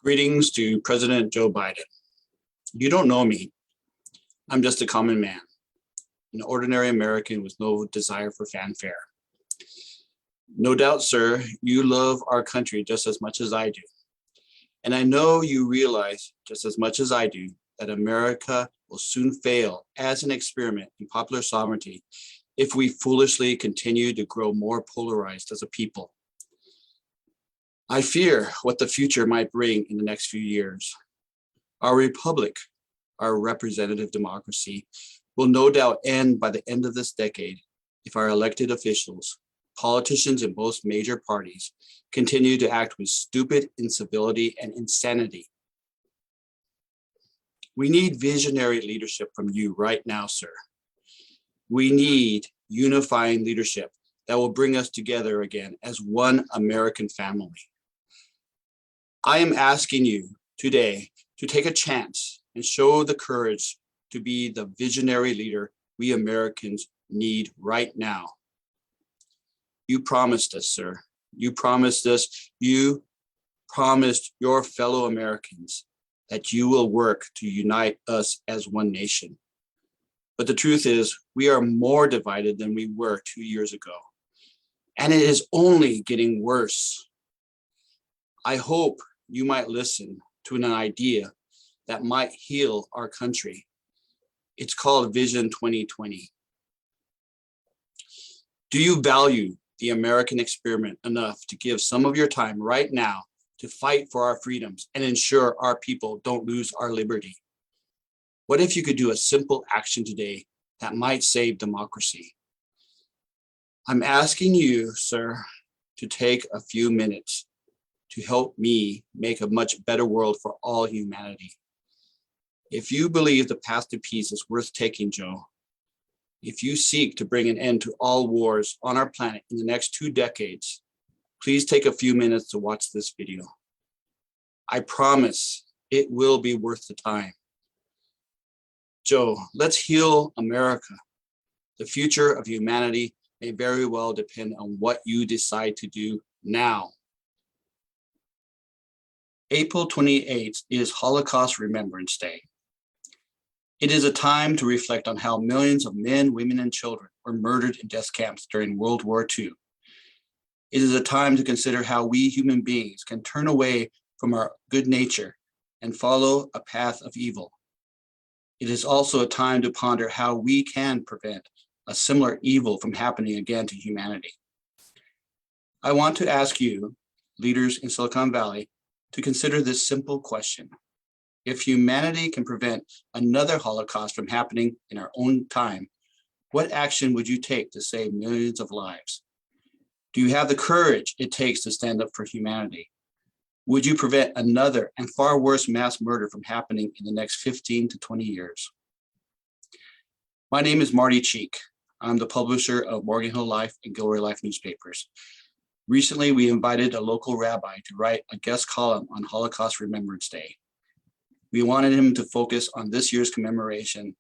Greetings to President Joe Biden. You don't know me. I'm just a common man, an ordinary American with no desire for fanfare. No doubt, sir, you love our country just as much as I do. And I know you realize just as much as I do that America will soon fail as an experiment in popular sovereignty if we foolishly continue to grow more polarized as a people. I fear what the future might bring in the next few years. Our republic, our representative democracy, will no doubt end by the end of this decade if our elected officials, politicians in both major parties, continue to act with stupid incivility and insanity. We need visionary leadership from you right now, sir. We need unifying leadership that will bring us together again as one American family. I am asking you today to take a chance and show the courage to be the visionary leader we Americans need right now. You promised us, sir. You promised us, you promised your fellow Americans that you will work to unite us as one nation. But the truth is, we are more divided than we were 2 years ago. And it is only getting worse. I hope you might listen to an idea that might heal our country. It's called Vision-2020. Do you value the American experiment enough to give some of your time right now to fight for our freedoms and ensure our people don't lose our liberty? What if you could do a simple action today that might save democracy? I'm asking you, sir, to take a few minutes to help me make a much better world for all humanity. If you believe the path to peace is worth taking, Joe, if you seek to bring an end to all wars on our planet in the next 2 decades, please take a few minutes to watch this video. I promise it will be worth the time. Joe, let's heal America. The future of humanity may very well depend on what you decide to do now. April 28th is Holocaust Remembrance Day. It is a time to reflect on how millions of men, women, and children were murdered in death camps during World War II. It is a time to consider how we human beings can turn away from our good nature and follow a path of evil. It is also a time to ponder how we can prevent a similar evil from happening again to humanity. I want to ask you, leaders in Silicon Valley, to consider this simple question. If humanity can prevent another Holocaust from happening in our own time, what action would you take to save millions of lives? Do you have the courage it takes to stand up for humanity? Would you prevent another and far worse mass murder from happening in the next 15 to 20 years? My name is Marty Cheek. I'm the publisher of Morgan Hill Life and Gilroy Life newspapers. Recently, we invited a local rabbi to write a guest column on Holocaust Remembrance Day. We wanted him to focus on this year's commemoration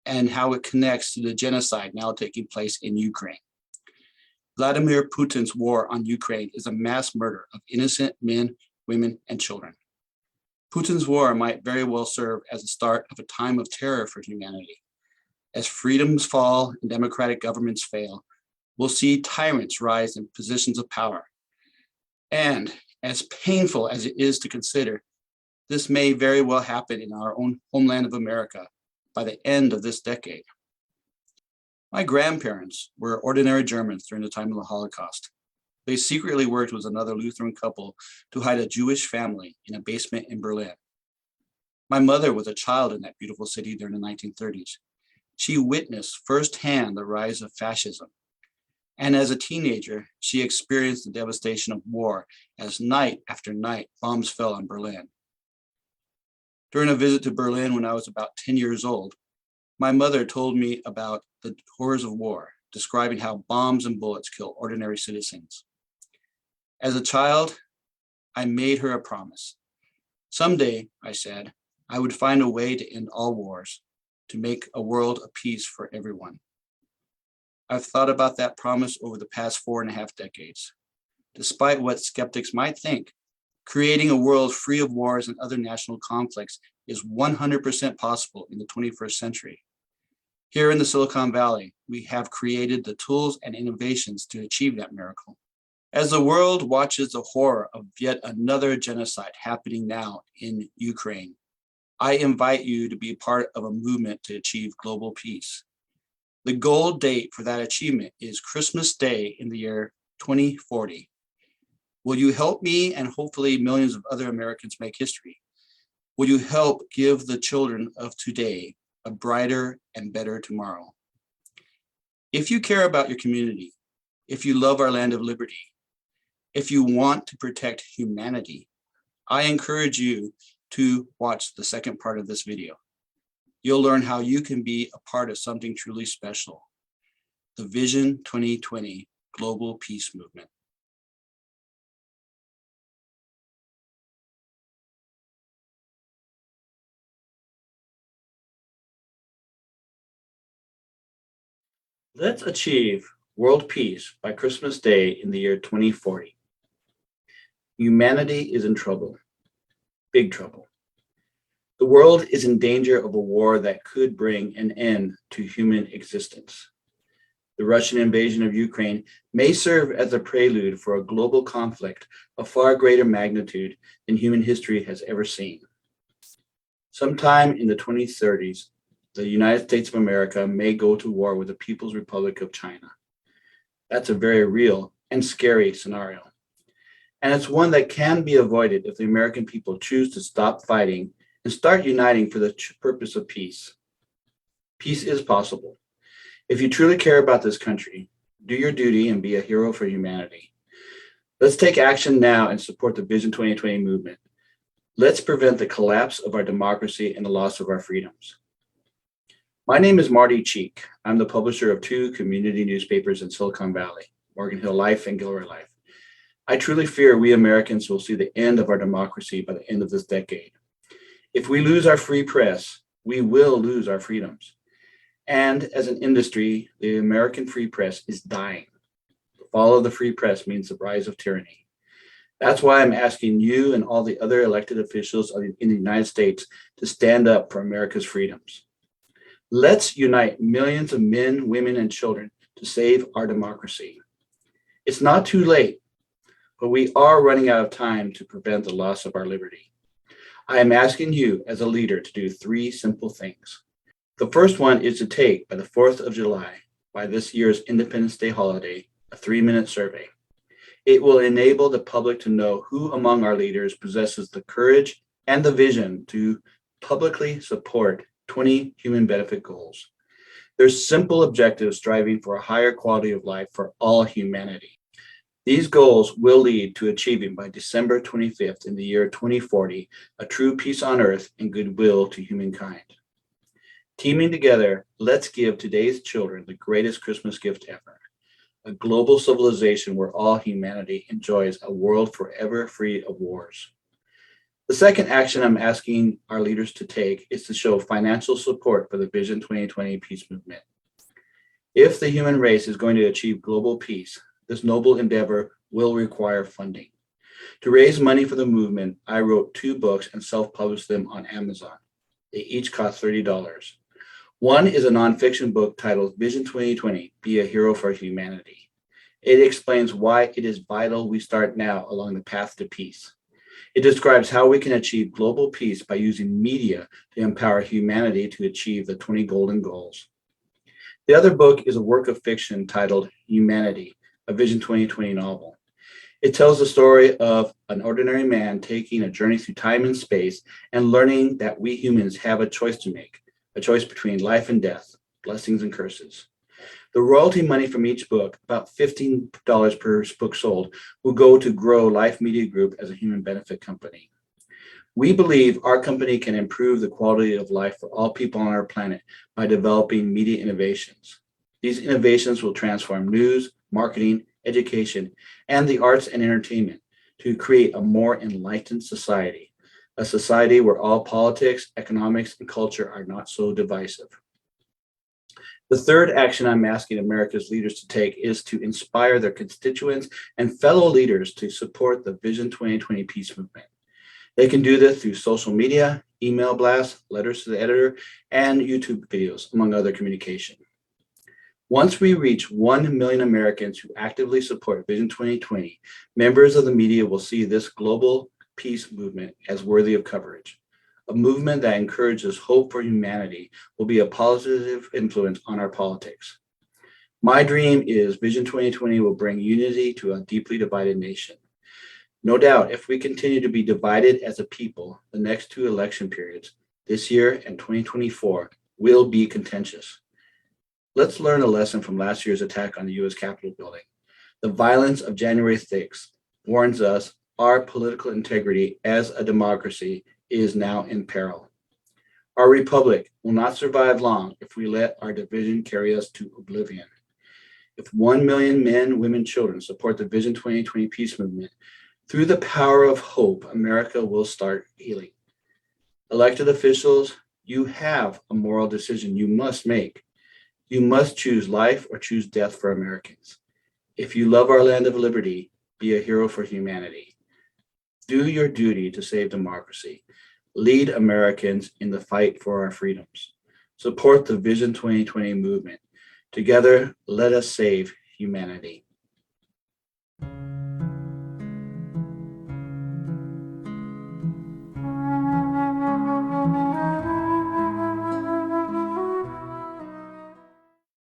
and how it connects to the genocide now taking place in Ukraine. Vladimir Putin's war on Ukraine is a mass murder of innocent men, women, and children. Putin's war might very well serve as the start of a time of terror for humanity. As freedoms fall and democratic governments fail, we'll see tyrants rise in positions of power. And as painful as it is to consider, this may very well happen in our own homeland of America by the end of this decade. My grandparents were ordinary Germans during the time of the Holocaust. They secretly worked with another Lutheran couple to hide a Jewish family in a basement in Berlin. My mother was a child in that beautiful city during the 1930s. She witnessed firsthand the rise of fascism. And as a teenager, she experienced the devastation of war as night after night bombs fell on Berlin. During a visit to Berlin when I was about 10 years old, my mother told me about the horrors of war, describing how bombs and bullets kill ordinary citizens. As a child, I made her a promise. Someday, I said, I would find a way to end all wars, to make a world of peace for everyone. I've thought about that promise over the past 4.5 decades. Despite what skeptics might think, Creating a world free of wars and other national conflicts is 100% possible in the 21st century. Here in the Silicon Valley, we have created the tools and innovations to achieve that miracle. As the world watches the horror of yet another genocide happening now in Ukraine, I invite you to be part of a movement to achieve global peace. The goal date for that achievement is Christmas Day in the year 2040. Will you help me and hopefully millions of other Americans make history? Will you help give the children of today a brighter and better tomorrow? If you care about your community, if you love our land of liberty, if you want to protect humanity, I encourage you to watch the second part of this video. You'll learn how you can be a part of something truly special, the Vision 2020 Global Peace Movement. Let's achieve world peace by Christmas Day in the year 2040. Humanity is in trouble, big trouble. The world is in danger of a war that could bring an end to human existence. The Russian invasion of Ukraine may serve as a prelude for a global conflict of far greater magnitude than human history has ever seen. Sometime in the 2030s, the United States of America may go to war with the People's Republic of China. That's a very real and scary scenario. And it's one that can be avoided if the American people choose to stop fighting and start uniting for the purpose of peace. Peace is possible. If you truly care about this country, do your duty and be a hero for humanity. Let's take action now and support the Vision 2020 movement. Let's prevent the collapse of our democracy and the loss of our freedoms. My name is Marty Cheek. I'm the publisher of 2 community newspapers in Silicon Valley, Morgan Hill Life and Gilroy Life. I truly fear we Americans will see the end of our democracy by the end of this decade. If we lose our free press, we will lose our freedoms. And as an industry, the American free press is dying. The fall of the free press means the rise of tyranny. That's why I'm asking you and all the other elected officials in the United States to stand up for America's freedoms. Let's unite millions of men, women, and children to save our democracy. It's not too late, but we are running out of time to prevent the loss of our liberty. I am asking you as a leader to do 3 simple things. The first one is to take, by the 4th of July, by this year's Independence Day holiday, a 3-minute survey. It will enable the public to know who among our leaders possesses the courage and the vision to publicly support 20 human benefit goals. They're simple objectives striving for a higher quality of life for all humanity. These goals will lead to achieving by December 25th in the year 2040 a true peace on earth and goodwill to humankind. Teaming together, let's give today's children the greatest Christmas gift ever, a global civilization where all humanity enjoys a world forever free of wars. The second action I'm asking our leaders to take is to show financial support for the Vision 2020 peace movement. If the human race is going to achieve global peace, this noble endeavor will require funding. To raise money for the movement, I wrote 2 books and self-published them on Amazon. They each cost $30. One is a nonfiction book titled Vision 2020, Be a Hero for Humanity. It explains why it is vital we start now along the path to peace. It describes how we can achieve global peace by using media to empower humanity to achieve the 20 golden goals. The other book is a work of fiction titled Humanity, a Vision 2020 novel. It tells the story of an ordinary man taking a journey through time and space and learning that we humans have a choice to make, a choice between life and death, blessings and curses. The royalty money from each book, about $15 per book sold, will go to grow Life Media Group as a human benefit company. We believe our company can improve the quality of life for all people on our planet by developing media innovations. These innovations will transform news, marketing, education, and the arts and entertainment to create a more enlightened society, a society where all politics, economics, and culture are not so divisive. The third action I'm asking America's leaders to take is to inspire their constituents and fellow leaders to support the Vision 2020 peace movement. They can do this through social media, email blasts, letters to the editor, and YouTube videos, among other communication. Once we reach 1 million Americans who actively support Vision 2020, members of the media will see this global peace movement as worthy of coverage. A movement that encourages hope for humanity will be a positive influence on our politics. My dream is Vision 2020 will bring unity to a deeply divided nation. No doubt, if we continue to be divided as a people, the next two election periods, this year and 2024, will be contentious. Let's learn a lesson from last year's attack on the U.S. Capitol building. The violence of January 6th warns us our political integrity as a democracy is now in peril. Our republic will not survive long if we let our division carry us to oblivion. If 1 million men, women, children support the Vision 2020 peace movement, through the power of hope, America will start healing. Elected officials, you have a moral decision you must make. You must choose life or choose death for Americans. If you love our land of liberty, be a hero for humanity. Do your duty to save democracy. Lead Americans in the fight for our freedoms. Support the Vision 2020 movement. Together, let us save humanity.